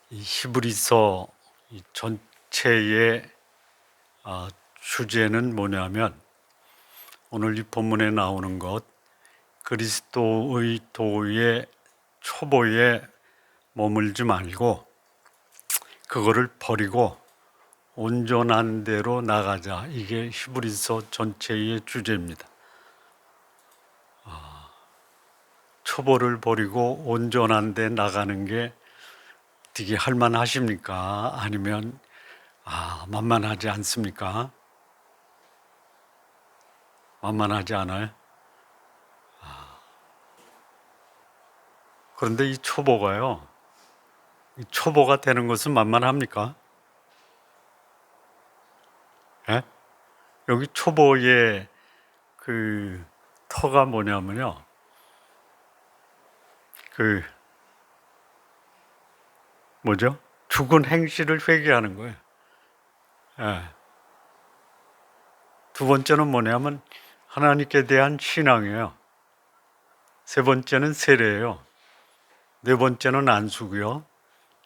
이 히브리서 전체의 주제는 뭐냐면, 오늘 이 본문에 나오는 것, 그리스도의 도의 초보에 머물지 말고 그거를 버리고 온전한 데로 나가자. 이게 히브리서 전체의 주제입니다. 초보를 버리고 온전한 데 나가는 게 되게 할만하십니까? 아니면 만만하지 않습니까? 만만하지 않아요? 그런데 이 초보가요, 이 초보가 되는 것은 만만합니까? 예? 여기 초보의 그 터가 뭐냐면요, 뭐죠? 죽은 행실을 회개하는 거예요. 예. 두 번째는 뭐냐면 하나님께 대한 신앙이에요. 세 번째는 세례예요. 네 번째는 안수고요.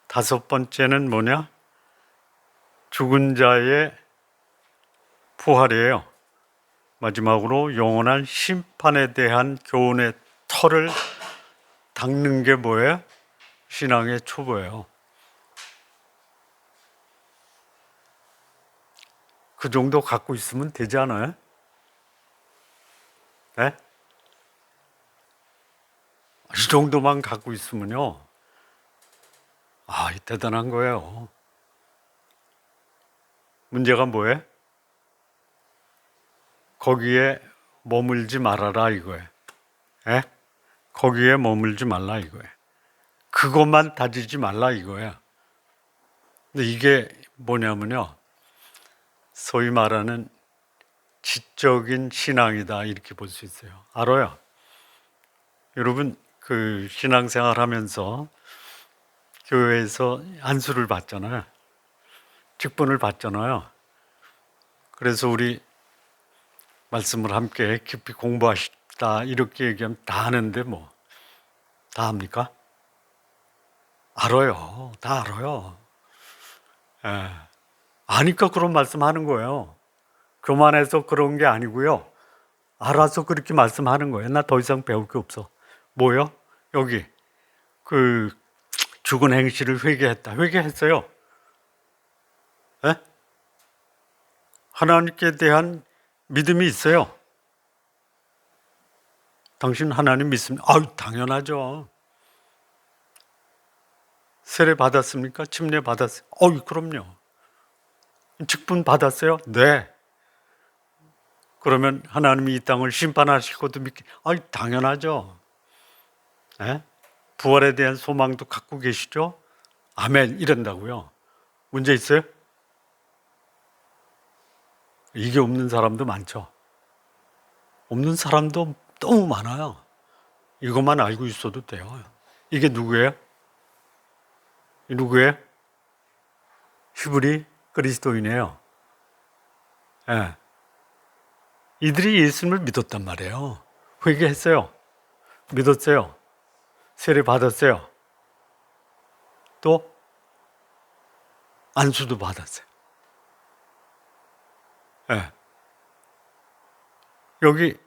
다섯 번째는 뭐냐? 죽은 자의 부활이에요. 마지막으로 영원한 심판에 대한 교훈의 터를 닦는 게 뭐예요? 신앙의 초보예요. 그 정도 갖고 있으면 되지 않아요? 네? 이 정도만 갖고 있으면요, 대단한 거예요. 문제가 뭐예요? 거기에 머물지 말아라 이거예요. 예? 거기에 머물지 말라 이거예요. 그것만 다지지 말라 이거예요. 근데 이게 뭐냐면요, 소위 말하는 지적인 신앙이다, 이렇게 볼 수 있어요. 알아요? 여러분, 그 신앙생활 하면서 교회에서 안수를 받잖아요. 직분을 받잖아요. 그래서 우리 말씀을 함께 깊이 공부하시다 이렇게 얘기하면 다 아는데 뭐 다 합니까? 알아요. 다 알아요. 예. 아니까 그런 말씀하는 거예요. 교만해서 그런 게 아니고요, 알아서 그렇게 말씀하는 거예요. 나 더 이상 배울 게 없어. 뭐요? 여기 그 죽은 행실을 회개했다. 회개했어요. 예? 하나님께 대한 믿음이 있어요. 당신 하나님 믿습니까? 당연하죠. 세례 받았습니까? 침례 받았어요? 그럼요. 직분 받았어요? 네. 그러면 하나님이 이 땅을 심판하실 것도 믿기? 당연하죠. 예? 부활에 대한 소망도 갖고 계시죠? 아멘, 이런다고요. 문제 있어요? 이게 없는 사람도 많죠. 없는 사람도 너무 많아요. 이것만 알고 있어도 돼요. 이게 누구예요? 누구예요? 히브리 그리스도인이에요. 예. 이들이 예수님을 믿었단 말이에요. 회개했어요. 믿었어요. 세례 받았어요. 또 안수도 받았어요. 예. 여기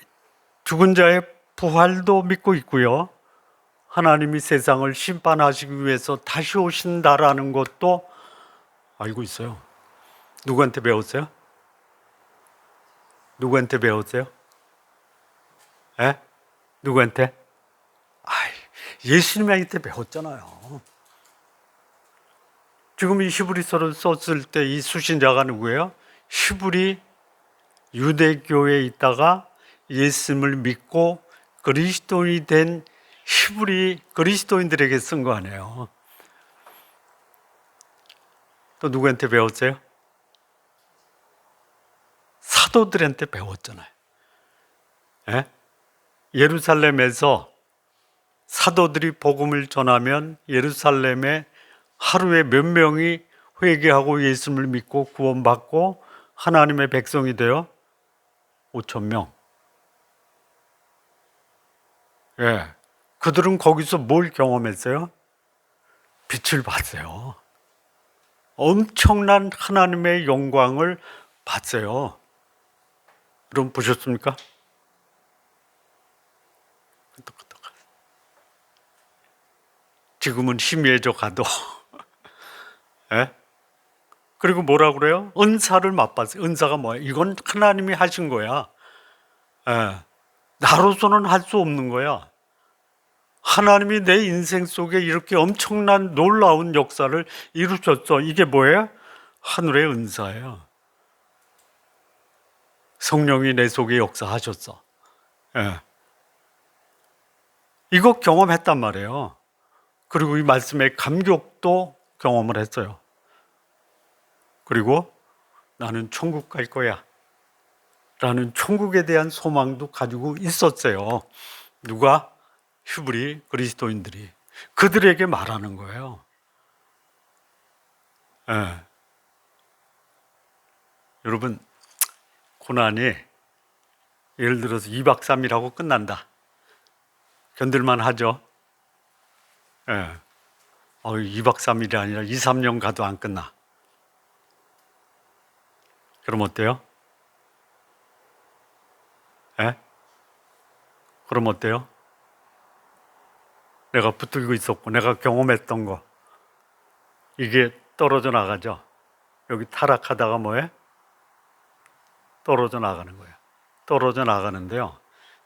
죽은 자의 부활도 믿고 있고요, 하나님이 세상을 심판하시기 위해서 다시 오신다라는 것도 알고 있어요. 누구한테 배웠어요? 누구한테 배웠어요? 예? 누구한테? 예수님한테 배웠잖아요. 지금 이 히브리서를 썼을 때 이 수신자가 누구예요? 히브리 유대교에 있다가 예수님을 믿고 그리스도인이 된 히브리 그리스도인들에게 쓴 거 아니에요. 또 누구한테 배웠어요? 사도들한테 배웠잖아요. 예? 예루살렘에서 사도들이 복음을 전하면 예루살렘에 하루에 몇 명이 회개하고 예수님을 믿고 구원받고 하나님의 백성이 되어 5,000명. 예. 그들은 거기서 뭘 경험했어요? 빛을 봤어요. 엄청난 하나님의 영광을 봤어요. 여러분 보셨습니까? 지금은 희미해져 가도 예? 그리고 뭐라 그래요? 은사를 맛봤어요. 은사가 뭐야? 이건 하나님이 하신 거야. 예. 나로서는 할 수 없는 거야. 하나님이 내 인생 속에 이렇게 엄청난 놀라운 역사를 이루셨어. 이게 뭐예요? 하늘의 은사예요. 성령이 내 속에 역사하셨어. 예. 이거 경험했단 말이에요. 그리고 이 말씀의 감격도 경험을 했어요. 그리고 나는 천국 갈 거야 라는 천국에 대한 소망도 가지고 있었어요. 누가? 히브리 그리스도인들이 그들에게 말하는 거예요. 예. 여러분, 고난이 예를 들어서 2박 3일하고 끝난다. 견딜만 하죠. 예. 2박 3일이 아니라 2, 3년 가도 안 끝나. 그럼 어때요? 예? 그럼 어때요? 내가 붙들고 있었고 내가 경험했던 거 이게 떨어져 나가죠. 여기 타락하다가 뭐해? 떨어져 나가는 거예요. 떨어져 나가는데요.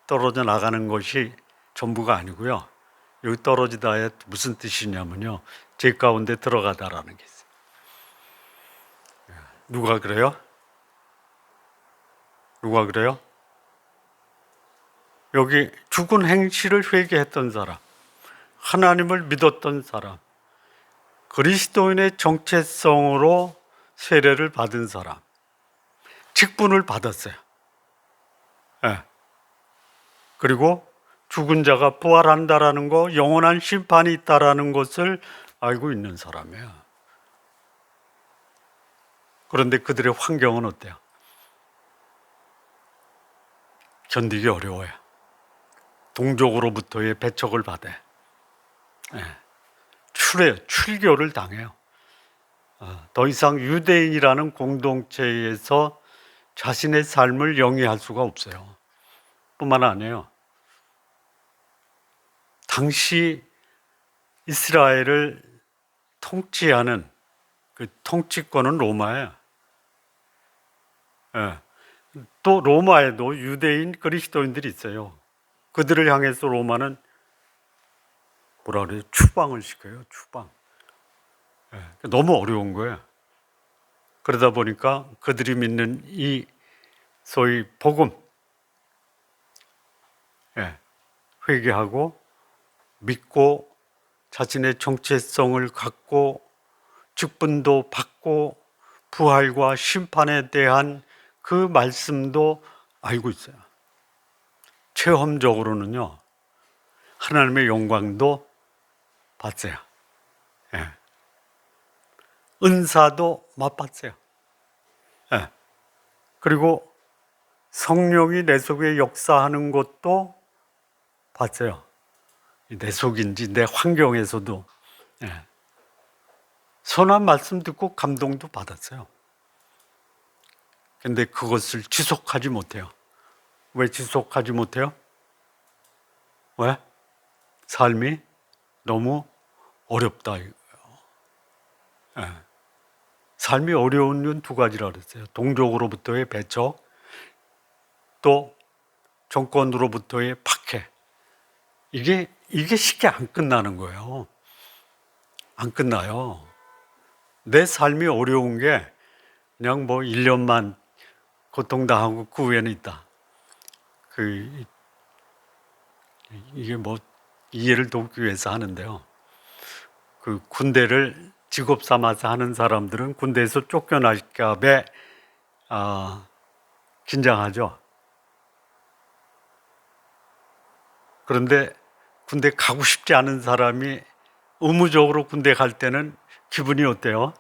떨어져 나가는 것이 전부가 아니고요. 여기 떨어지다에 무슨 뜻이냐면요. 제 가운데 들어가다라는 게 있어요. 누가 그래요? 누가 그래요? 여기 죽은 행실을 회개했던 사람, 하나님을 믿었던 사람, 그리스도인의 정체성으로 세례를 받은 사람, 직분을 받았어요. 네. 그리고 죽은 자가 부활한다라는 거, 영원한 심판이 있다라는 것을 알고 있는 사람이에요. 그런데 그들의 환경은 어때요? 견디기 어려워요. 동족으로부터의 배척을 받아요. 네. 출교를 당해요. 더 이상 유대인이라는 공동체에서 자신의 삶을 영위할 수가 없어요. 뿐만 아니에요. 당시 이스라엘을 통치하는 그 통치권은 로마예요. 예. 또 로마에도 유대인 그리스도인들이 있어요. 그들을 향해서 로마는 뭐라 그래요? 추방을 시켜요. 추방. 예. 너무 어려운 거예요. 그러다 보니까 그들이 믿는 이 소위 복음, 예. 회개하고 믿고 자신의 정체성을 갖고 직분도 받고 부활과 심판에 대한 그 말씀도 알고 있어요. 체험적으로는요, 하나님의 영광도 봤어요. 예. 은사도 맛봤어요. 예. 그리고 성령이 내 속에 역사하는 것도 봤어요. 내 속인지 내 환경에서도. 예. 선한 말씀 듣고 감동도 받았어요. 근데 그것을 지속하지 못해요. 왜 지속하지 못해요? 왜? 삶이 너무 어렵다 이거예요. 예. 삶이 어려운 건 두 가지라 그랬어요. 동족으로부터의 배척, 또 정권으로부터의 박해. 이게 쉽게 안 끝나는 거예요. 안 끝나요. 내 삶이 어려운 게 그냥 뭐 1년만 고통당하고 그 후에는 있다. 이게 뭐 이해를 돕기 위해서 하는데요. 그 군대를 직업 삼아서 하는 사람들은 군대에서 쫓겨날까 봐 긴장하죠. 그런데 군대 가고 싶지 않은 사람이 의무적으로 군대 갈 때는 기분이 어때요?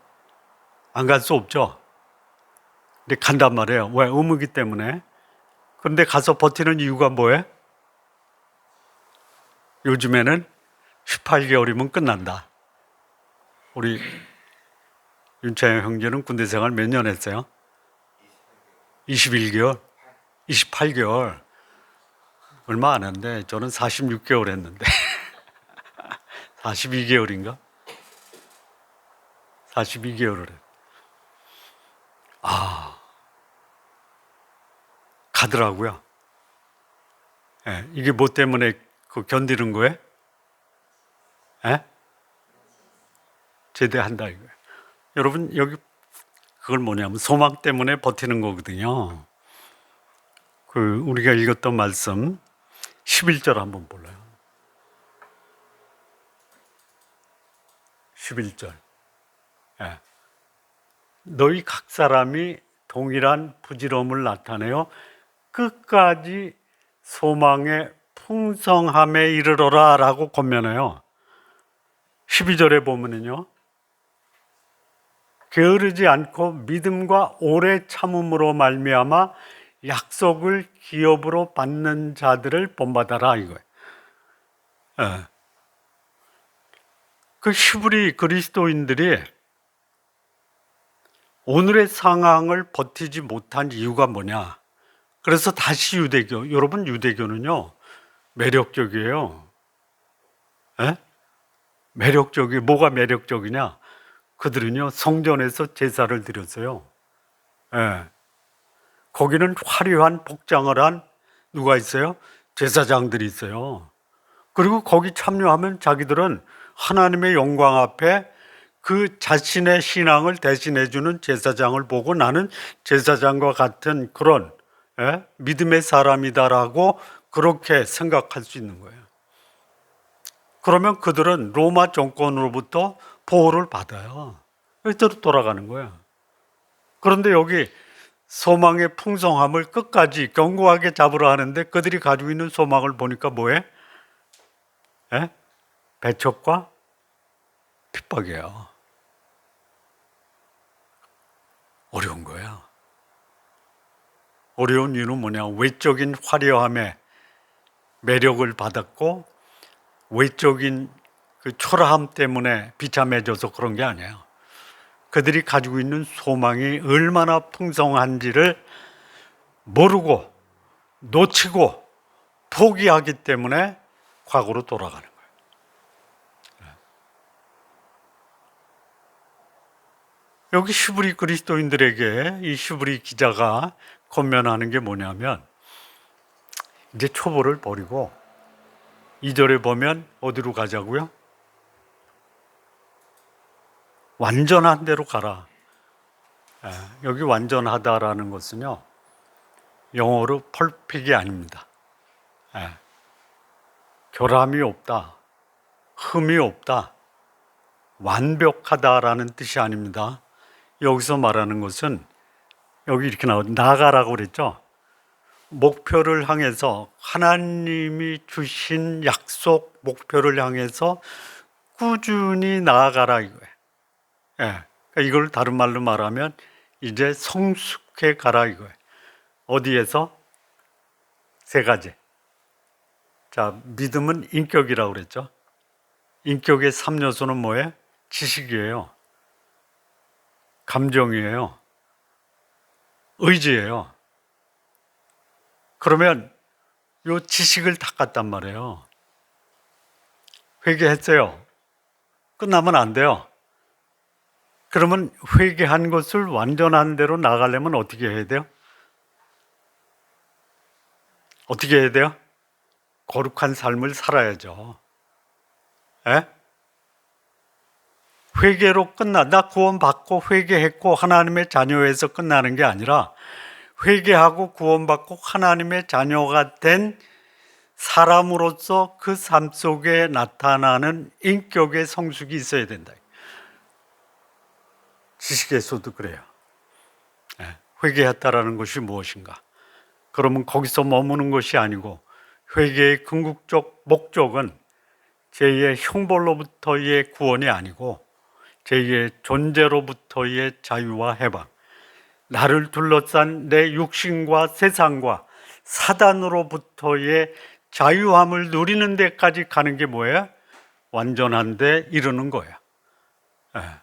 안 갈 수 없죠. 근데 간단 말이에요. 왜? 의무기 때문에. 그런데 가서 버티는 이유가 뭐예요? 요즘에는 18개월이면 끝난다. 우리 윤차영 형제는 군대 생활 몇 년 했어요? 21개월? 28개월. 얼마 안 했는데 저는 46개월 했는데 42개월인가? 42개월을 해. 가더라고요. 예, 이게 뭐 때문에 견디는 거예요? 예? 제대한다 이거예요. 여러분 여기 그걸 뭐냐면 소망 때문에 버티는 거거든요. 우리가 읽었던 말씀 11절 한번 볼래요? 11절. 예. 너희 각 사람이 동일한 부지런함을 나타내어 끝까지 소망의 풍성함에 이르러라 라고 권면해요. 12절에 보면은요, 게으르지 않고 믿음과 오래 참음으로 말미암아 약속을 기업으로 받는 자들을 본받아라 이거예요. 예. 그 히브리 그리스도인들이 오늘의 상황을 버티지 못한 이유가 뭐냐? 그래서 다시 유대교, 여러분 유대교는요 매력적이에요. 예? 매력적이 뭐가 매력적이냐? 그들은요 성전에서 제사를 드렸어요. 예. 거기는 화려한 복장을 한 누가 있어요? 제사장들이 있어요. 그리고 거기 참여하면 자기들은 하나님의 영광 앞에 그 자신의 신앙을 대신해주는 제사장을 보고 나는 제사장과 같은 그런 믿음의 사람이다라고 그렇게 생각할 수 있는 거예요. 그러면 그들은 로마 정권으로부터 보호를 받아요. 이대로 돌아가는 거예요. 그런데 여기 소망의 풍성함을 끝까지 견고하게 잡으려 하는데 그들이 가지고 있는 소망을 보니까 뭐해? 배척과 핍박이에요. 어려운 거야. 어려운 이유는 뭐냐? 외적인 화려함에 매력을 받았고 외적인 그 초라함 때문에 비참해져서 그런 게 아니에요. 그들이 가지고 있는 소망이 얼마나 풍성한지를 모르고 놓치고 포기하기 때문에 과거로 돌아가는 거예요. 여기 히브리 그리스도인들에게 이 히브리 기자가 권면하는 게 뭐냐면 이제 초보를 버리고 2절에 보면 어디로 가자고요? 완전한 데로 가라. 여기 완전하다라는 것은요 영어로 펄펙이 아닙니다. 결함이 없다, 흠이 없다, 완벽하다라는 뜻이 아닙니다. 여기서 말하는 것은 여기 이렇게 나가라고 그랬죠. 목표를 향해서 하나님이 주신 약속 목표를 향해서 꾸준히 나아가라 이거예요. 그러니까 이걸 다른 말로 말하면 이제 성숙해 가라 이거예요. 어디에서? 세 가지. 자, 믿음은 인격이라고 그랬죠. 인격의 3요소는 뭐예요? 지식이에요. 감정이에요. 의지예요. 그러면 요 지식을 닦았단 말이에요. 회개했어요. 끝나면 안 돼요. 그러면 회개한 것을 완전한 대로 나가려면 어떻게 해야 돼요? 어떻게 해야 돼요? 거룩한 삶을 살아야죠. 회개로 나 구원받고 회개했고 하나님의 자녀에서 끝나는 게 아니라 회개하고 구원받고 하나님의 자녀가 된 사람으로서 그 삶 속에 나타나는 인격의 성숙이 있어야 된다. 지식에서도 그래요. 회개했다라는 것이 무엇인가? 그러면 거기서 머무는 것이 아니고 회개의 궁극적 목적은 제2의 형벌로부터의 구원이 아니고 제2의 존재로부터의 자유와 해방, 나를 둘러싼 내 육신과 세상과 사단으로부터의 자유함을 누리는 데까지 가는 게 뭐예요? 완전한 데 이르는 거예요. 예.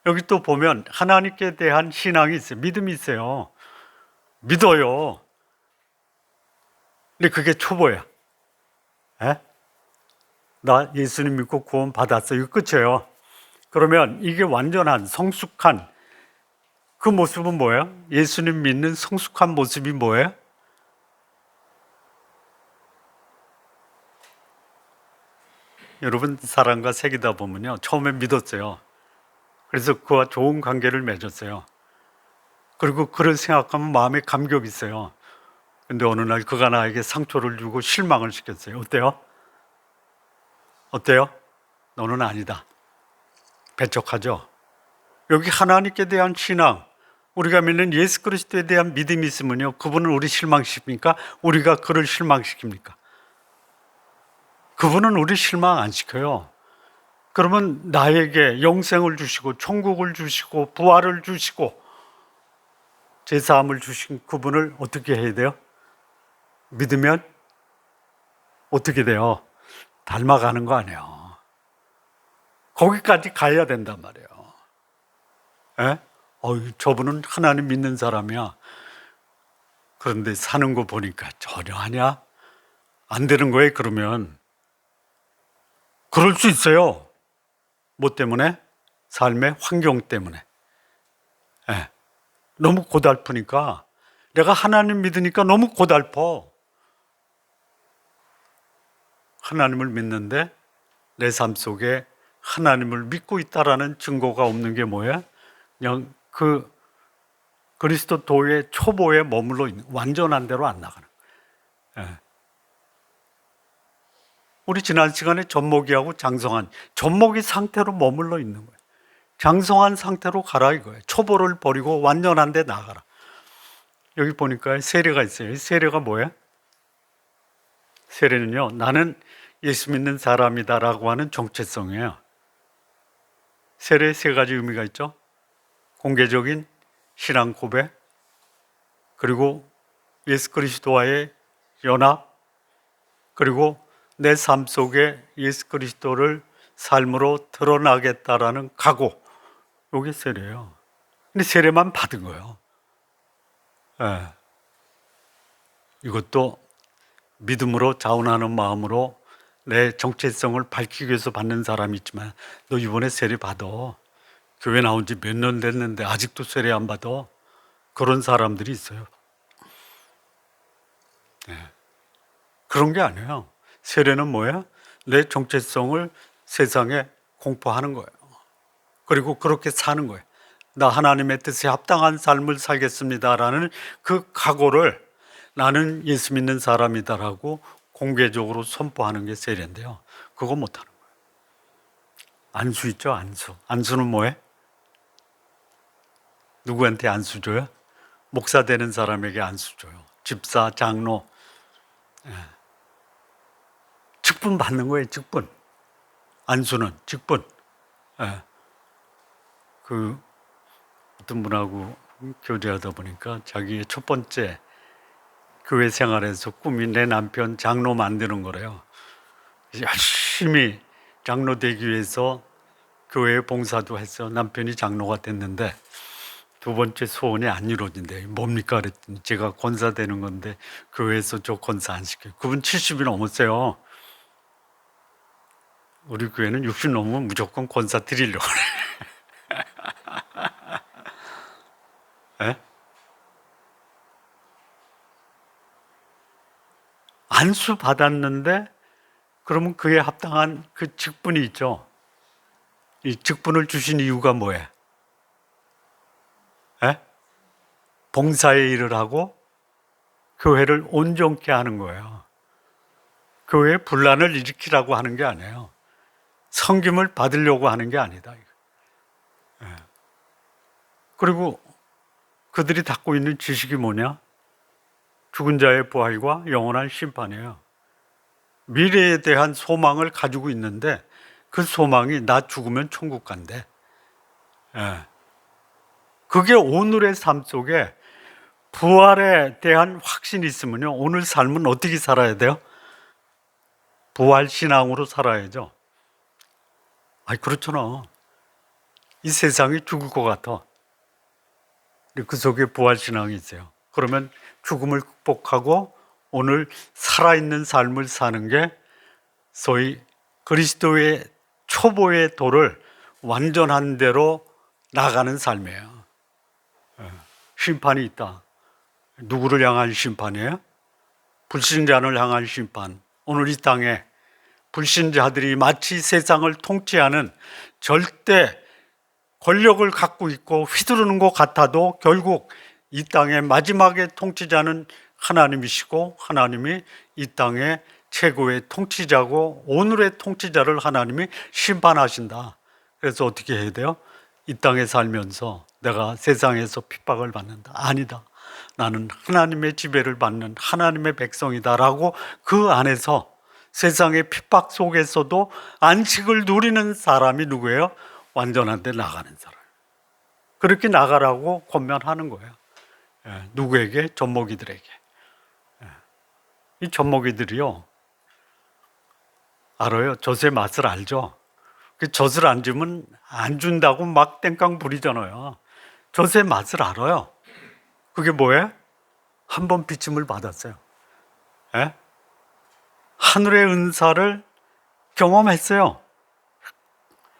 여기 또 보면 하나님께 대한 신앙이 있어요. 믿음이 있어요. 믿어요. 근데 그게 초보야. 예? 나 예수님 믿고 구원 받았어. 이거 끝이에요. 그러면 이게 완전한 성숙한 그 모습은 뭐예요? 예수님 믿는 성숙한 모습이 뭐예요? 여러분 사람과 사귀다 보면요, 처음에 믿었어요. 그래서 그와 좋은 관계를 맺었어요. 그리고 그를 생각하면 마음에 감격이 있어요. 근데 어느 날 그가 나에게 상처를 주고 실망을 시켰어요. 어때요? 어때요? 너는 아니다. 배척하죠. 여기 하나님께 대한 신앙, 우리가 믿는 예수 그리스도에 대한 믿음이 있으면요, 그분은 우리 실망시킵니까? 우리가 그를 실망시킵니까? 그분은 우리 실망 안 시켜요. 그러면 나에게 영생을 주시고 천국을 주시고 부활을 주시고 제사함을 주신 그분을 어떻게 해야 돼요? 믿으면 어떻게 돼요? 닮아가는 거 아니에요. 거기까지 가야 된단 말이에요. 예? 저분은 하나님 믿는 사람이야. 그런데 사는 거 보니까 전혀 아니야. 안 되는 거예요. 그러면 그럴 수 있어요. 뭐 때문에? 삶의 환경 때문에. 예. 너무 고달프니까, 내가 하나님 믿으니까 너무 고달퍼. 하나님을 믿는데 내 삶 속에 하나님을 믿고 있다라는 증거가 없는 게 뭐야? 그냥 그 그리스도도의 초보에 머물러 있는, 완전한 대로 안 나가는. 예. 우리 지난 시간에 젖먹이하고 장성한, 젖먹이 상태로 머물러 있는 거예요. 장성한 상태로 가라 이거예요. 초보를 버리고 완전한 데 나가라. 여기 보니까 세례가 있어요. 이 세례가 뭐예요? 세례는요, 나는 예수 믿는 사람이다라고 하는 정체성이에요. 세례에 세 가지 의미가 있죠. 공개적인 신앙 고백, 그리고 예수 그리스도와의 연합, 그리고 내 삶 속에 예수 그리스도를 삶으로 드러나겠다라는 각오. 이게 세례예요. 근데 세례만 받은 거예요. 예. 이것도 믿음으로 자원하는 마음으로 내 정체성을 밝히기 위해서 받는 사람이 있지만, 너 이번에 세례 받아. 교회 나온 지 몇 년 됐는데 아직도 세례 안 받아. 그런 사람들이 있어요. 네. 그런 게 아니에요. 세례는 뭐야? 내 정체성을 세상에 공포하는 거예요. 그리고 그렇게 사는 거예요. 나 하나님의 뜻에 합당한 삶을 살겠습니다라는 그 각오를, 나는 예수 믿는 사람이다라고 공개적으로 선포하는 게 세례인데요. 그거 못하는 거예요. 안수 있죠, 안수. 안수는 뭐예요? 누구한테 안수 줘요? 목사 되는 사람에게 안수 줘요. 집사, 장로. 예. 직분 받는 거예요, 직분. 안수는 직분. 예. 어떤 분하고 교제하다 보니까 자기의 첫 번째 교회 생활에서 꿈이 내 남편 장로 만드는 거래요. 열심히 장로 되기 위해서 교회에 봉사도 했어. 남편이 장로가 됐는데 두 번째 소원이 안 이루어진대. 뭡니까? 그랬더니 제가 권사 되는 건데 교회에서 저 권사 안 시켜요. 그분 70이 넘었어요. 우리 교회는 60 넘으면 무조건 권사 드리려고 그래. 네? 안수 받았는데 그러면 그에 합당한 그 직분이 있죠. 이 직분을 주신 이유가 뭐예요? 네? 봉사의 일을 하고 교회를 온전케 하는 거예요. 교회에 분란을 일으키라고 하는 게 아니에요. 섬김을 받으려고 하는 게 아니다. 네. 그리고 그들이 갖고 있는 지식이 뭐냐? 죽은 자의 부활과 영원한 심판이에요. 미래에 대한 소망을 가지고 있는데 그 소망이 나 죽으면 천국 간대. 예. 그게 오늘의 삶 속에 부활에 대한 확신이 있으면요, 오늘 삶은 어떻게 살아야 돼요? 부활 신앙으로 살아야죠. 아니, 그렇잖아. 이 세상이 죽을 것 같아. 근데 그 속에 부활 신앙이 있어요. 그러면 죽음을 극복하고 오늘 살아있는 삶을 사는 게 소위 그리스도의 초보의 도를 완전한 대로 나가는 삶이에요. 심판이 있다. 누구를 향한 심판이에요? 불신자를 향한 심판. 오늘 이 땅에 불신자들이 마치 세상을 통치하는 절대 권력을 갖고 있고 휘두르는 것 같아도 결국 이 땅의 마지막에 통치자는 하나님이시고, 하나님이 이 땅의 최고의 통치자고 오늘의 통치자를 하나님이 심판하신다. 그래서 어떻게 해야 돼요? 이 땅에 살면서 내가 세상에서 핍박을 받는다. 아니다. 나는 하나님의 지배를 받는 하나님의 백성이다라고 그 안에서 세상의 핍박 속에서도 안식을 누리는 사람이 누구예요? 완전한 데 나가는 사람. 그렇게 나가라고 권면하는 거예요. 누구에게? 젖먹이들에게. 이 젖먹이들이요, 알아요. 젖의 맛을 알죠. 그 젖을 안 주면 안 준다고 막 땡깡 부리잖아요. 젖의 맛을 알아요. 그게 뭐예요? 한 번 비침을 받았어요. 하늘의 은사를 경험했어요.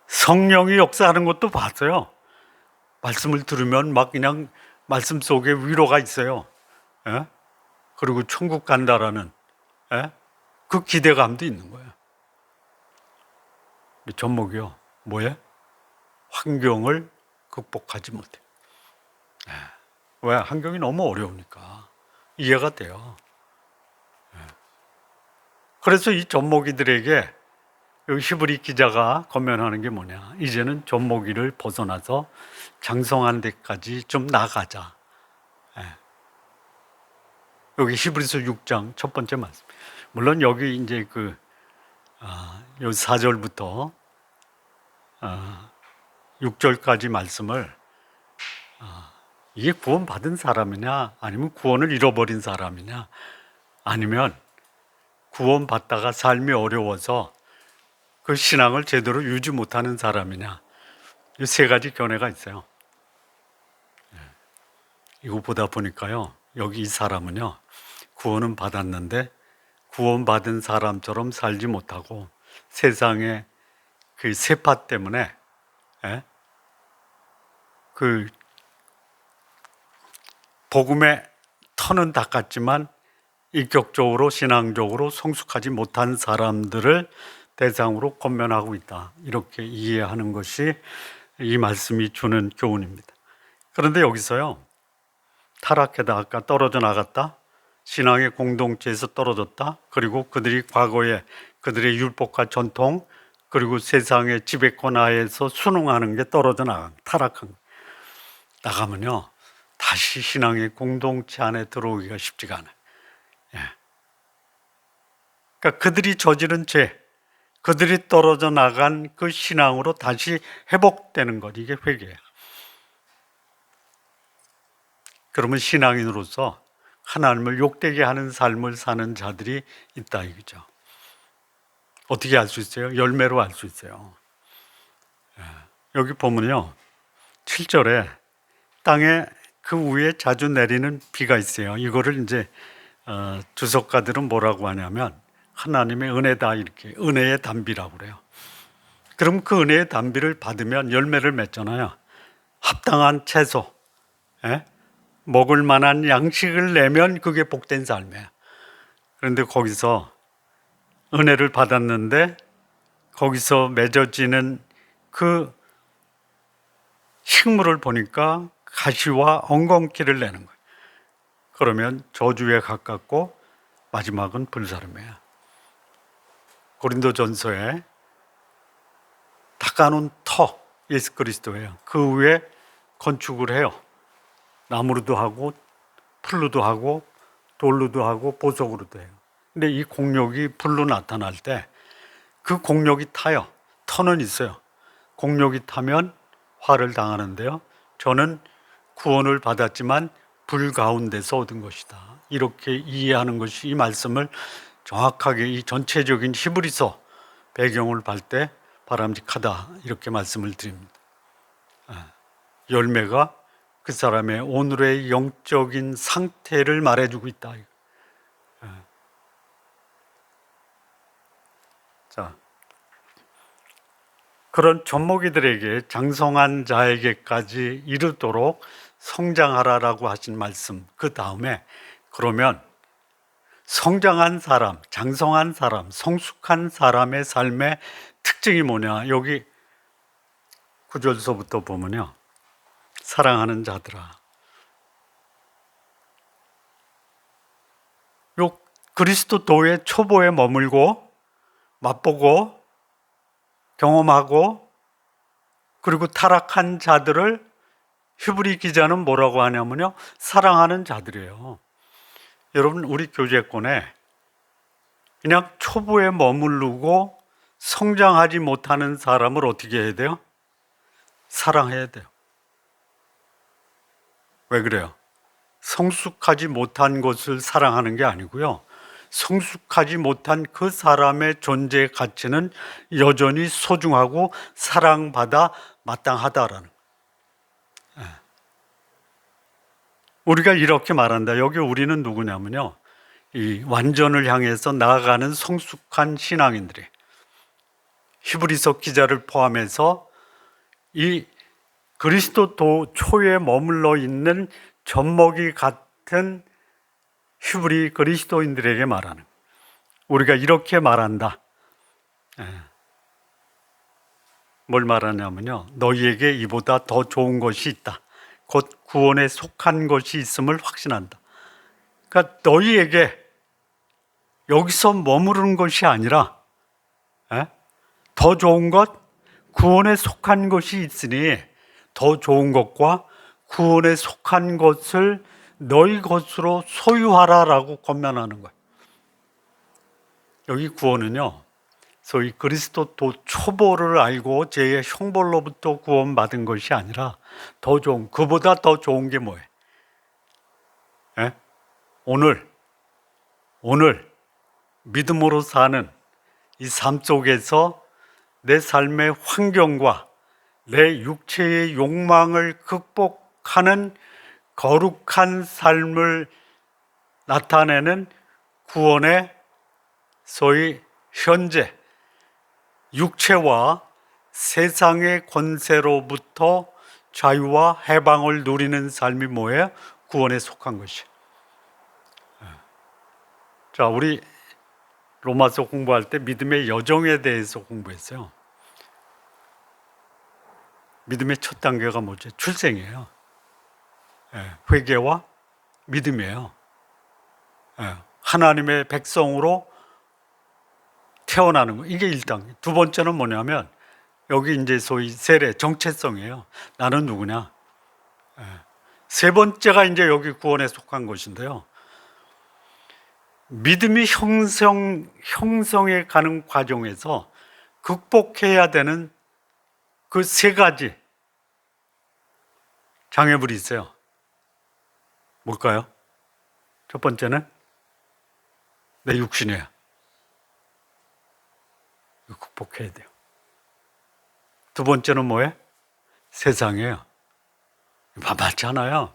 성령이 역사하는 것도 봤어요. 말씀을 들으면 막 그냥 말씀 속에 위로가 있어요. 그리고 천국 간다라는 그 기대감도 있는 거예요. 젖먹이요, 뭐예요? 환경을 극복하지 못해. 왜? 환경이 너무 어려우니까. 이해가 돼요. 그래서 이 젖먹이들에게 여기 히브리 기자가 권면하는 게 뭐냐, 이제는 젖먹이를 벗어나서 장성한 데까지 좀 나가자. 여기 히브리서 6장 첫 번째 말씀. 물론 여기 이제 여기 4절부터 6절까지 말씀을 이게 구원받은 사람이냐, 아니면 구원을 잃어버린 사람이냐, 아니면 구원받다가 삶이 어려워서 그 신앙을 제대로 유지 못하는 사람이냐, 이 세 가지 견해가 있어요. 이거 보다 보니까요, 여기 이 사람은요, 구원은 받았는데 구원받은 사람처럼 살지 못하고 세상의 그 세파 때문에 그 복음의 터는 닦았지만 인격적으로 신앙적으로 성숙하지 못한 사람들을 대상으로 권면하고 있다. 이렇게 이해하는 것이 이 말씀이 주는 교훈입니다. 그런데 여기서요, 타락해다, 아까 떨어져 나갔다, 신앙의 공동체에서 떨어졌다, 그리고 그들이 과거에 그들의 율법과 전통, 그리고 세상의 지배권 하에서 순응하는 게 떨어져 타락한 나가면요, 다시 신앙의 공동체 안에 들어오기가 쉽지가 않아요. 그러니까 그들이 저지른 죄, 그들이 떨어져 나간 그 신앙으로 다시 회복되는 것, 이게 회개예요. 그러면 신앙인으로서 하나님을 욕되게 하는 삶을 사는 자들이 있다 이거죠. 어떻게 알 수 있어요? 열매로 알 수 있어요. 여기 보면요, 7절에 땅에 그 위에 자주 내리는 비가 있어요. 이거를 이제 주석가들은 뭐라고 하냐면 하나님의 은혜다, 이렇게 은혜의 단비라고 그래요. 그럼 그 은혜의 단비를 받으면 열매를 맺잖아요. 합당한 채소, 먹을 만한 양식을 내면 그게 복된 삶이에요. 그런데 거기서 은혜를 받았는데 거기서 맺어지는 그 식물을 보니까 가시와 엉겅퀴를 내는 거예요. 그러면 저주에 가깝고 마지막은 불사름이에요. 고린도전서에 닦아놓은 터, 예수 그리스도예요. 그 위에 건축을 해요. 나무로도 하고 풀로도 하고 돌로도 하고 보석으로도 해요. 근데 이 공력이 불로 나타날 때 그 공력이 타요. 터는 있어요. 공력이 타면 화를 당하는데요, 저는 구원을 받았지만 불 가운데서 얻은 것이다. 이렇게 이해하는 것이 이 말씀을 정확하게 이 전체적인 히브리서 배경을 볼 때 바람직하다 이렇게 말씀을 드립니다. 열매가 그 사람의 오늘의 영적인 상태를 말해주고 있다. 자, 그런 젖먹이들에게 장성한 자에게까지 이르도록 성장하라라고 하신 말씀 그 다음에 그러면 성장한 사람, 장성한 사람, 성숙한 사람의 삶의 특징이 뭐냐? 여기 9절서부터 보면요. 사랑하는 자들아. 요 그리스도도의 초보에 머물고 맛보고 경험하고 그리고 타락한 자들을 히브리 기자는 뭐라고 하냐면요. 사랑하는 자들이에요. 여러분 우리 교제권에 그냥 초보에 머무르고 성장하지 못하는 사람을 어떻게 해야 돼요? 사랑해야 돼요. 왜 그래요? 성숙하지 못한 것을 사랑하는 게 아니고요. 성숙하지 못한 그 사람의 존재 가치는 여전히 소중하고 사랑받아 마땅하다라는 거예요. 우리가 이렇게 말한다. 여기 우리는 누구냐면요. 이 완전을 향해서 나아가는 성숙한 신앙인들이 히브리서 기자를 포함해서 이 그리스도 초에 머물러 있는 젖먹이 같은 히브리 그리스도인들에게 말하는 우리가 이렇게 말한다. 뭘 말하냐면요. 너희에게 이보다 더 좋은 것이 있다. 곧 구원에 속한 것이 있음을 확신한다. 그러니까 너희에게 여기서 머무르는 것이 아니라 더 좋은 것, 구원에 속한 것이 있으니 더 좋은 것과 구원에 속한 것을 너희 것으로 소유하라라고 권면하는 거예요. 여기 구원은요. 소위 그리스도 초보를 알고 제 형벌로부터 구원받은 것이 아니라 더 좋은, 그보다 더 좋은 게 뭐예요? 오늘 믿음으로 사는 이 삶 속에서 내 삶의 환경과 내 육체의 욕망을 극복하는 거룩한 삶을 나타내는 구원의 소위 현재 육체와 세상의 권세로부터 자유와 해방을 누리는 삶이 뭐예요? 구원에 속한 것이에요. 자, 우리 로마서 공부할 때 믿음의 여정에 대해서 공부했어요. 믿음의 첫 단계가 뭐죠? 출생이에요. 회개와 믿음이에요. 하나님의 백성으로 태어나는 거. 이게 1단계. 두 번째는 뭐냐면 여기 이제 소위 세례, 정체성이에요. 나는 누구냐? 세 번째가 이제 여기 구원에 속한 것인데요. 믿음이 형성해 가는 과정에서 극복해야 되는 그 세 가지 장애물이 있어요. 뭘까요? 첫 번째는 내 육신이에요. 이거 극복해야 돼요. 두 번째는 뭐예요? 세상이에요. 만만치 않아요.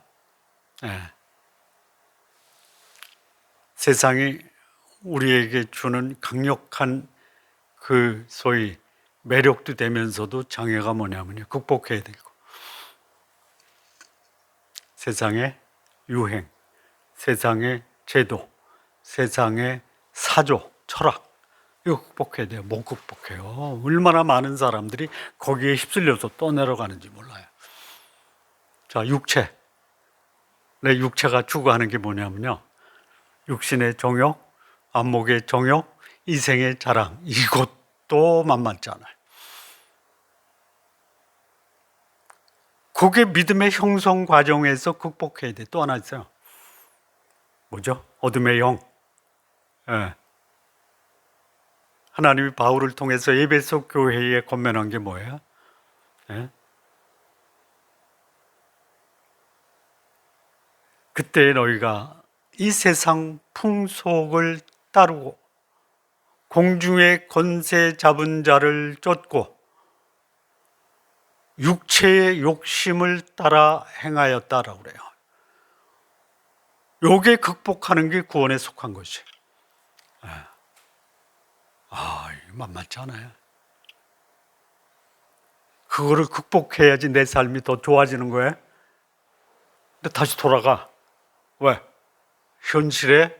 세상이 우리에게 주는 강력한 그 소위 매력도 되면서도 장애가 뭐냐면요. 극복해야 되고 세상의 유행, 세상의 제도, 세상의 사조, 철학 이거 극복해야 돼요. 못 극복해요. 얼마나 많은 사람들이 거기에 휩쓸려서 떠내려가는지 몰라요. 자, 육체. 내 육체가 추구하는 게 뭐냐면요. 육신의 정욕, 안목의 정욕, 이생의 자랑. 이것도 만만치 않아요. 그게 믿음의 형성 과정에서 극복해야 돼. 또 하나 있어요. 뭐죠? 어둠의 영. 하나님이 바울을 통해서 에베소 교회에 권면한 게 뭐예요? 그때 너희가 이 세상 풍속을 따르고 공중의 권세 잡은 자를 쫓고 육체의 욕심을 따라 행하였다라고 그래요. 요게 극복하는 게 구원에 속한 것이. 이거 만만치 않아요. 그거를 극복해야지 내 삶이 더 좋아지는 거예요. 근데 다시 돌아가. 왜? 현실의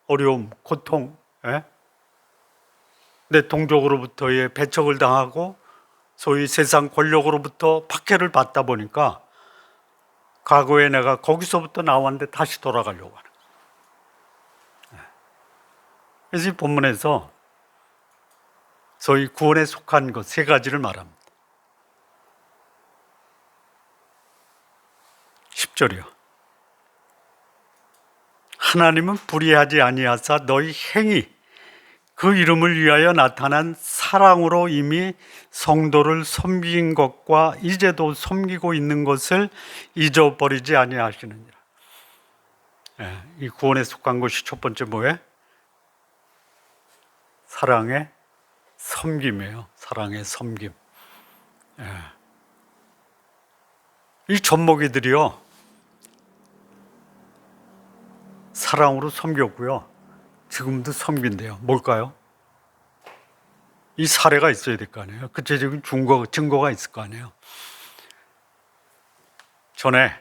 어려움, 고통, 내 동족으로부터의 배척을 당하고 소위 세상 권력으로부터 박해를 받다 보니까 과거에 내가 거기서부터 나왔는데 다시 돌아가려고 하는 거예요. 그래서 이 본문에서 소위 구원에 속한 것 세 가지를 말합니다. 10절이요. 하나님은 불의하지 아니하사 너희 행위 그 이름을 위하여 나타난 사랑으로 이미 성도를 섬긴 것과 이제도 섬기고 있는 것을 잊어버리지 아니하시느니라. 이 구원에 속한 것이 첫 번째 뭐예요? 사랑의 섬김이에요. 사랑의 섬김. 이 젖먹이들이요, 사랑으로 섬겼고요, 지금도 섬긴대요. 뭘까요? 이 사례가 있어야 될 거 아니에요. 구체적인 증거가 있을 거 아니에요. 전에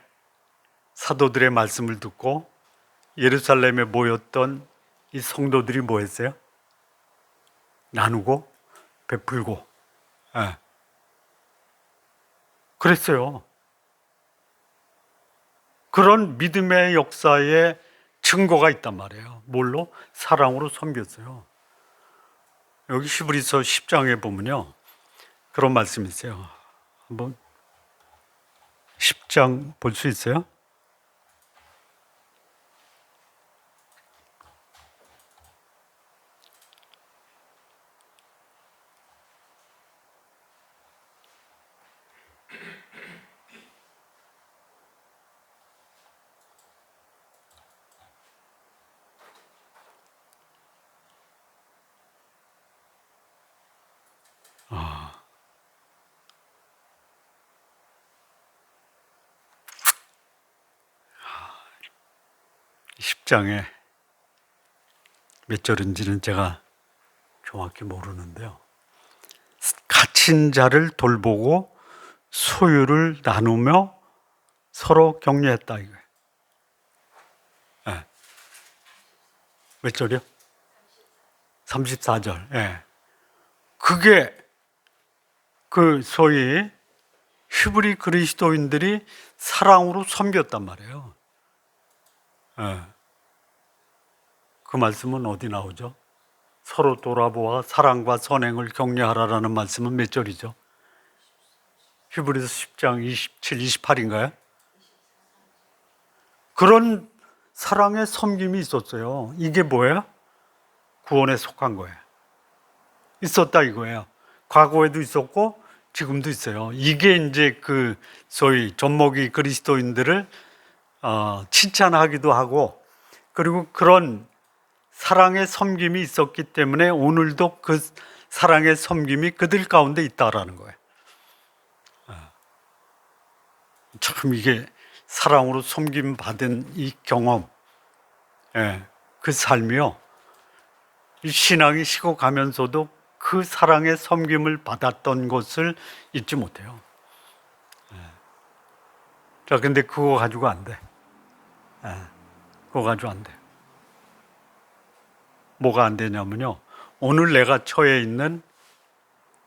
사도들의 말씀을 듣고 예루살렘에 모였던 이 성도들이 뭐 했어요? 나누고 베풀고. 그랬어요. 그런 믿음의 역사에 증거가 있단 말이에요. 뭘로? 사랑으로 섬겼어요. 여기 히브리서 10장에 보면요, 그런 말씀이 있어요. 한번 10장 볼 수 있어요? 아, 10장에 몇 절인지는 제가 정확히 모르는데요. 갇힌 자를 돌보고 소유를 나누며 서로 격려했다 이거예요. 몇 절이요? 34절. 그게 그 소위 히브리 그리스도인들이 사랑으로 섬겼단 말이에요. 그 말씀은 어디 나오죠? 서로 돌아보아 사랑과 선행을 격려하라라는 말씀은 몇 절이죠? 히브리서 10장 27, 28인가요? 그런 사랑의 섬김이 있었어요. 이게 뭐예요? 구원에 속한 거예요. 있었다 이거예요. 과거에도 있었고 지금도 있어요. 이게 이제 그 소위 젖먹이 그리스도인들을 칭찬하기도 하고, 그리고 그런 사랑의 섬김이 있었기 때문에 오늘도 그 사랑의 섬김이 그들 가운데 있다라는 거예요. 참 이게 사랑으로 섬김 받은 이 경험, 그 삶이요, 이 신앙이 식어가면서도 그 사랑의 섬김을 받았던 것을 잊지 못해요. 자, 근데 그거 가지고 안 돼. 그거 가지고 안 돼. 뭐가 안 되냐면요, 오늘 내가 처해 있는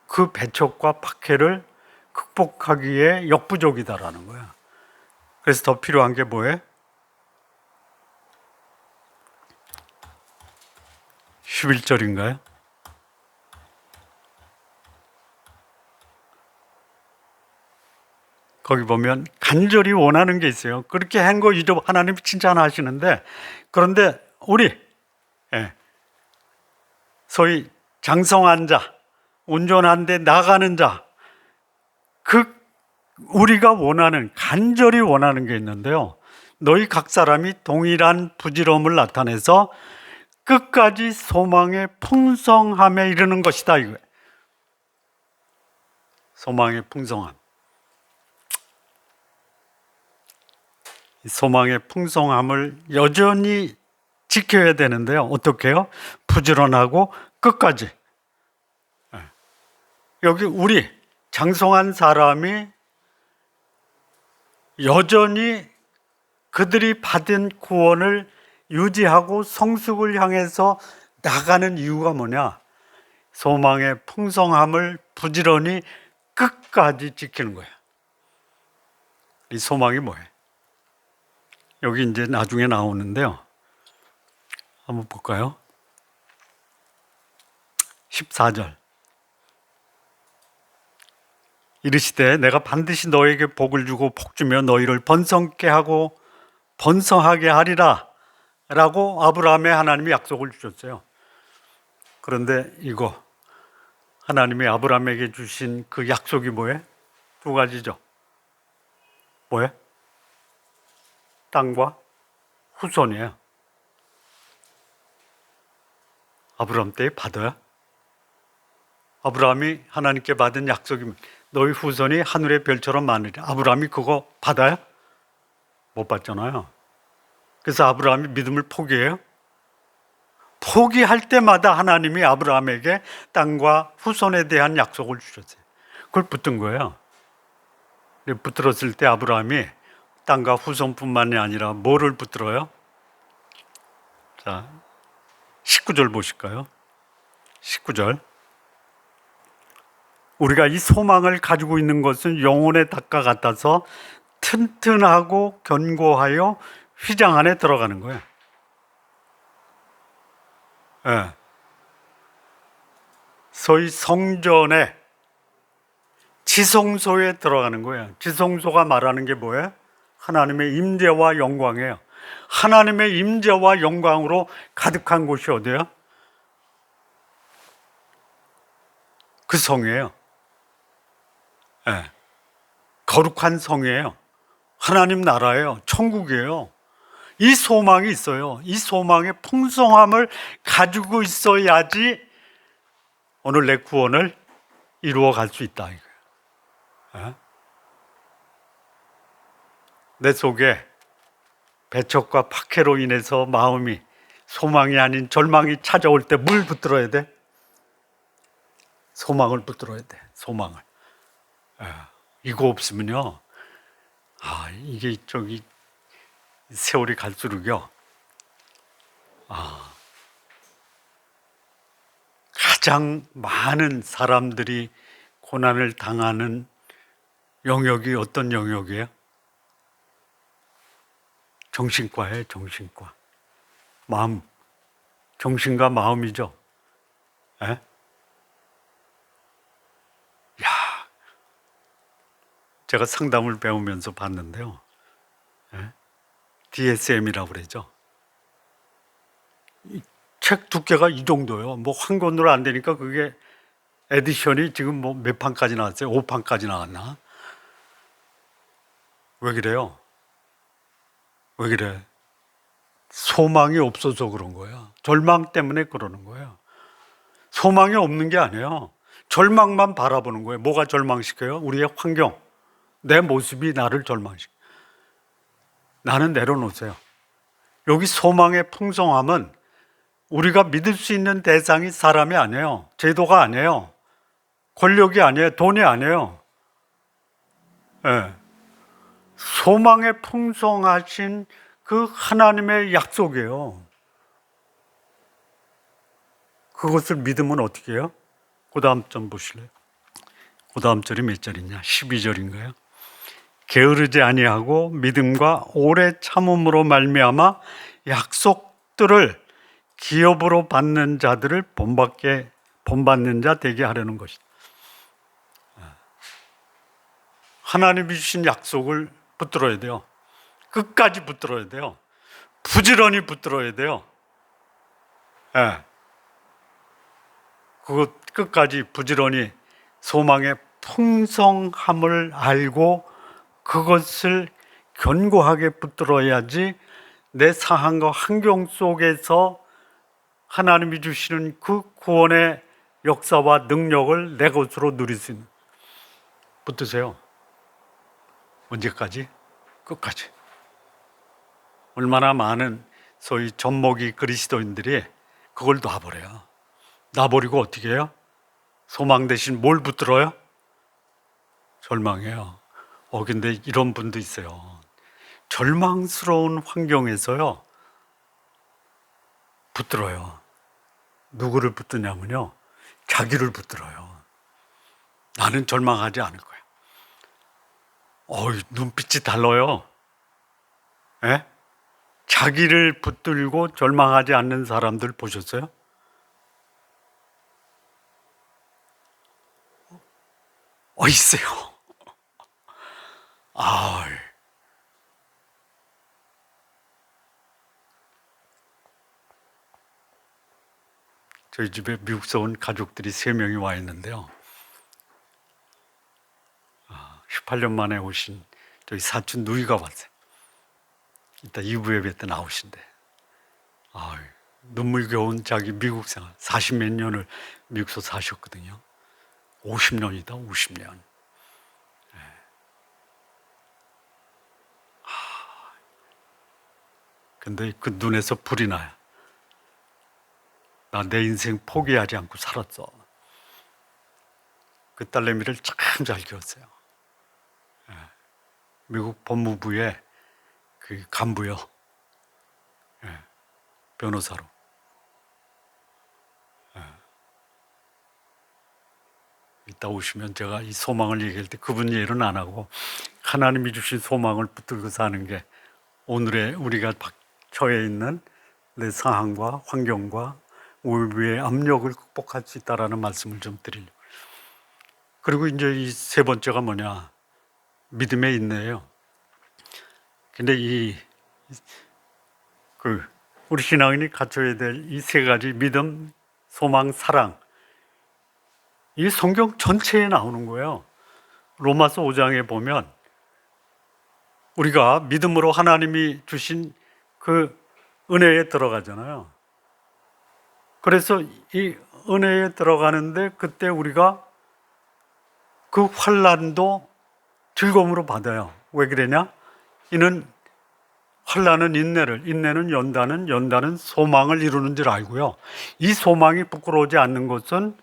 그 배척과 박해를 극복하기에 역부족이다라는 거야. 그래서 더 필요한 게 뭐예요? 11절인가요? 거기 보면 간절히 원하는 게 있어요. 그렇게 한 거 하나님이 칭찬하시는데, 그런데 우리 소위 장성한 자, 온전한 데 나가는 자, 우리가 원하는, 간절히 원하는 게 있는데요, 너희 각 사람이 동일한 부지런함을 나타내서 끝까지 소망의 풍성함에 이르는 것이다 이거예요. 소망의 풍성함. 소망의 풍성함을 여전히 지켜야 되는데요. 어떻게 해요? 부지런하고 끝까지. 여기 우리 장성한 사람이 여전히 그들이 받은 구원을 유지하고 성숙을 향해서 나가는 이유가 뭐냐? 소망의 풍성함을 부지런히 끝까지 지키는 거예요. 이 소망이 뭐예요? 여기 이제 나중에 나오는데요. 한번 볼까요? 14절. 이르시되 내가 반드시 너에게 복을 주고 복주며 너희를 번성케 하고 번성하게 하리라 라고 아브라함의 하나님이 약속을 주셨어요. 그런데 이거 하나님이 아브라함에게 주신 그 약속이 뭐예요? 두 가지죠. 뭐예요? 땅과 후손이에요. 아브라함 때에 받아요? 아브라함이 하나님께 받은 약속이 너희 후손이 하늘의 별처럼 많으리. 아브라함이 그거 받아요? 못 받잖아요. 그래서 아브라함이 믿음을 포기해요? 포기할 때마다 하나님이 아브라함에게 땅과 후손에 대한 약속을 주셨어요. 그걸 붙든 거예요. 붙들었을 때 아브라함이 땅과 후손뿐만이 아니라 뭐를 붙들어요? 자, 19절 보실까요? 19절. 우리가 이 소망을 가지고 있는 것은 영혼의 닭과 같아서 튼튼하고 견고하여 휘장 안에 들어가는 거예요. 네. 소위 성전의 지성소에 들어가는 거예요. 지성소가 말하는 게 뭐예요? 하나님의 임재와 영광이에요. 하나님의 임재와 영광으로 가득한 곳이 어디예요? 그 성이에요. 네. 거룩한 성이에요. 하나님 나라예요. 천국이에요. 이 소망이 있어요. 이 소망의 풍성함을 가지고 있어야지 오늘 내 구원을 이루어 갈 수 있다 이거예요. 네? 내 속에 배척과 박해로 인해서 마음이 소망이 아닌 절망이 찾아올 때 뭘 붙들어야 돼? 소망을 붙들어야 돼. 소망을. 이거 없으면요. 이게 세월이 갈수록요. 가장 많은 사람들이 고난을 당하는 영역이 어떤 영역이에요? 정신과예요, 정신과. 마음, 정신과 마음이죠. 에? 제가 상담을 배우면서 봤는데요. DSM이라고 그러죠. 책 두께가 이 정도예요. 뭐 한 권으로 안 되니까 그게 에디션이 지금 뭐 몇 판까지 나왔어요? 5판까지 나왔나? 왜 그래요? 왜 그래? 소망이 없어서 그런 거야. 절망 때문에 그러는 거예요. 소망이 없는 게 아니에요. 절망만 바라보는 거예요. 뭐가 절망시켜요? 우리의 환경, 내 모습이 나를 절망시켜. 나는 내려놓으세요. 여기 소망의 풍성함은 우리가 믿을 수 있는 대상이 사람이 아니에요. 제도가 아니에요. 권력이 아니에요. 돈이 아니에요. 네. 소망의 풍성하신 그 하나님의 약속이에요. 그것을 믿으면 어떻게 해요? 그 다음 점 보실래요? 그 다음 절이 몇 절이냐? 12절인가요? 게으르지 아니하고 믿음과 오래 참음으로 말미암아 약속들을 기업으로 받는 자들을 본받는 자 되게 하려는 것이다. 하나님이 주신 약속을 붙들어야 돼요. 끝까지 붙들어야 돼요. 부지런히 붙들어야 돼요. 그것 끝까지 부지런히 소망의 풍성함을 알고 그것을 견고하게 붙들어야지 내 상황과 환경 속에서 하나님이 주시는 그 구원의 역사와 능력을 내 것으로 누릴 수 있는. 붙드세요. 언제까지? 끝까지. 얼마나 많은 소위 젖먹이 그리스도인들이 그걸 놔버려요. 놔버리고 어떻게 해요? 소망 대신 뭘 붙들어요? 절망해요. 근데 이런 분도 있어요. 절망스러운 환경에서요, 붙들어요. 누구를 붙드냐면요, 자기를 붙들어요. 나는 절망하지 않을 거야. 눈빛이 달라요. 예? 자기를 붙들고 절망하지 않는 사람들 보셨어요? 있어요. 저희 집에 미국에서 온 가족들이 3명이 와 있는데요. 18년 만에 오신 저희 사촌 누이가 왔어요. 이따 2부 예배 때 나오신대. 눈물겨운 자기 미국 생활 40몇 년을 미국에서 사셨거든요. 50년이다 50년. 근데 그 눈에서 불이 나요. 나 내 인생 포기하지 않고 살았어. 그 딸내미를 참 잘 키웠어요. 미국 법무부의 그 간부요. 변호사로. 이따 오시면 제가 이 소망을 얘기할 때 그분 예는 안 하고 하나님이 주신 소망을 붙들고 사는 게 오늘의 우리가 처해 있는 내 상황과 환경과 외부의 압력을 극복할 수 있다라는 말씀을 좀 드리려고. 그리고 이제 이 세 번째가 뭐냐? 믿음의 인내예요. 근데 우리 신앙인이 갖춰야 될 이 세 가지 믿음, 소망, 사랑, 이 성경 전체에 나오는 거예요. 로마서 5장에 보면 우리가 믿음으로 하나님이 주신 그 은혜에 들어가잖아요. 그래서 이 은혜에 들어가는데 그때 우리가 그 환난도 즐거움으로 받아요. 왜 그러냐? 이는 환난은 인내를, 인내는 연단은, 연단은 소망을 이루는 줄 알고요. 이 소망이 부끄러우지 않는 것은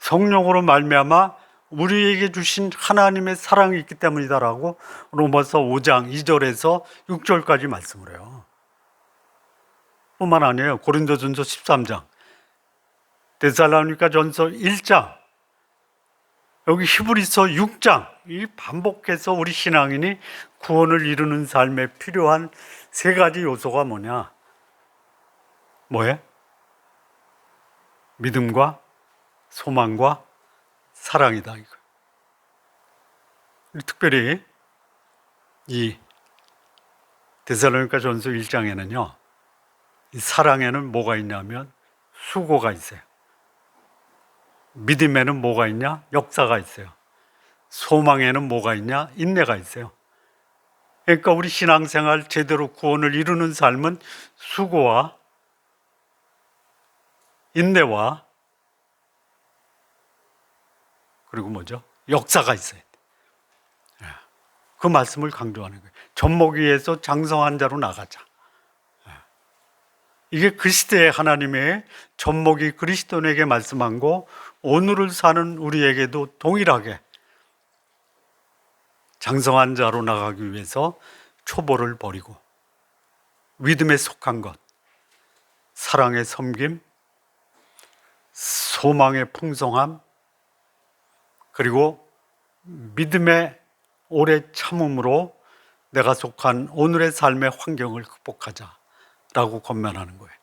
성령으로 말미암아 우리에게 주신 하나님의 사랑이 있기 때문이다라고 로마서 5장 2절에서 6절까지 말씀을 해요. 뿐만 아니에요. 고린도전서 13장, 데살로니가전서 1장, 여기 히브리서 6장, 이 반복해서 우리 신앙인이 구원을 이루는 삶에 필요한 세 가지 요소가 뭐냐? 뭐예요? 믿음과 소망과 사랑이다. 이거. 특별히 이 데살로니가전서 1장에는요, 이 사랑에는 뭐가 있냐면 수고가 있어요. 믿음에는 뭐가 있냐? 역사가 있어요. 소망에는 뭐가 있냐? 인내가 있어요. 그러니까 우리 신앙생활 제대로 구원을 이루는 삶은 수고와 인내와 그리고 뭐죠? 역사가 있어야 돼. 그 말씀을 강조하는 거예요. 젖먹이에서 장성한 자로 나가자. 이게 그 시대의 하나님의 젖먹이 그리스도인에게 말씀한 거, 오늘을 사는 우리에게도 동일하게 장성한 자로 나가기 위해서 초보를 버리고 믿음에 속한 것, 사랑의 섬김, 소망의 풍성함, 그리고 믿음의 오래 참음으로 내가 속한 오늘의 삶의 환경을 극복하자라고 권면하는 거예요.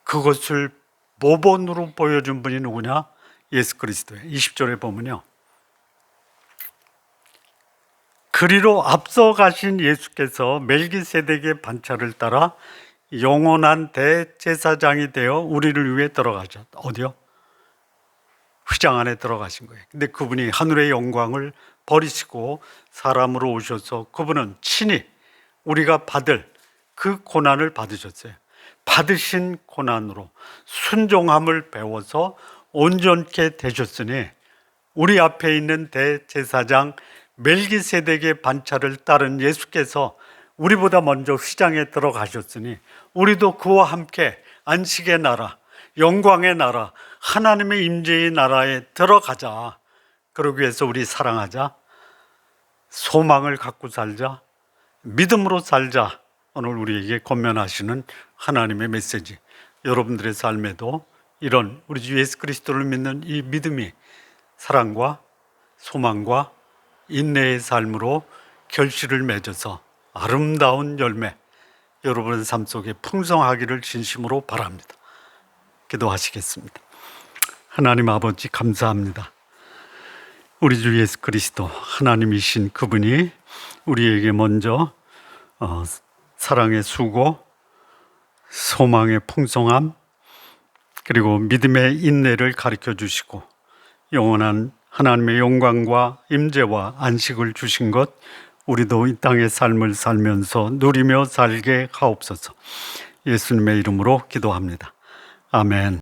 그것을 모본으로 보여준 분이 누구냐? 예수 그리스도예요. 20절에 보면요, 그리로 앞서 가신 예수께서 멜기세덱의 반차를 따라 영원한 대제사장이 되어 우리를 위해 들어가셨다. 어디요? 휘장 안에 들어가신 거예요. 근데 그분이 하늘의 영광을 버리시고 사람으로 오셔서 그분은 친히 우리가 받을 그 고난을 받으셨어요. 받으신 고난으로 순종함을 배워서 온전케 되셨으니 우리 앞에 있는 대제사장 멜기세덱의 반차를 따른 예수께서 우리보다 먼저 휘장에 들어가셨으니 우리도 그와 함께 안식의 나라, 영광의 나라, 하나님의 임재의 나라에 들어가자. 그러기 위해서 우리 사랑하자, 소망을 갖고 살자, 믿음으로 살자. 오늘 우리에게 권면하시는 하나님의 메시지, 여러분들의 삶에도 이런 우리 주 예수 그리스도를 믿는 이 믿음이 사랑과 소망과 인내의 삶으로 결실을 맺어서 아름다운 열매, 여러분의 삶 속에 풍성하기를 진심으로 바랍니다. 기도하시겠습니다. 하나님 아버지, 감사합니다. 우리 주 예수 그리스도 하나님이신 그분이 우리에게 먼저 사랑의 수고, 소망의 풍성함, 그리고 믿음의 인내를 가르쳐 주시고 영원한 하나님의 영광과 임재와 안식을 주신 것, 우리도 이 땅의 삶을 살면서 누리며 살게 하옵소서. 예수님의 이름으로 기도합니다. 아멘.